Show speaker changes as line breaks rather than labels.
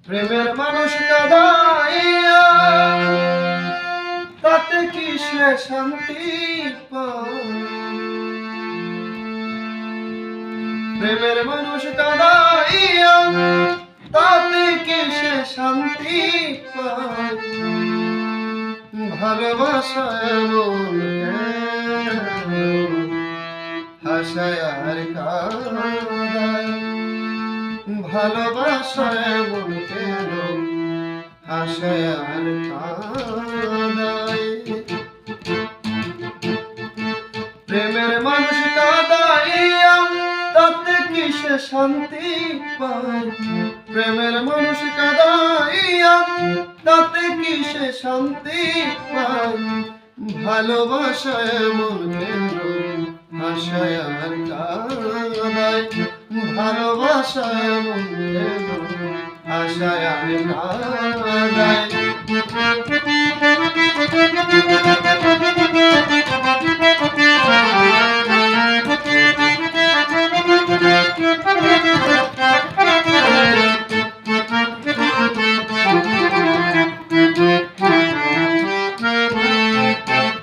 প্রেমের মানুষ কাঁদাইয়া তাতে কি সে শান্তি পায়? প্রেমের মানুষ কাঁদাইয়া তাতে কি সে শান্তি পায়? ভালোবাসা এমন কেন হাসায় আর কাঁদায়? ভালোবাসা এমন কেন হাসায় আর কাঁদায়? প্রেমের মানুষ কাঁদাইয়া তাতে কি সে শান্তি পায়? প্রেমের মানুষ কাঁদাইয়া তাতে কি সে শান্তি পায়? ভালোবাসা এমন কেন হাসায় আর কাঁদায়? ভালোবাসা এমন কেন হাসায় আর কাঁদায়?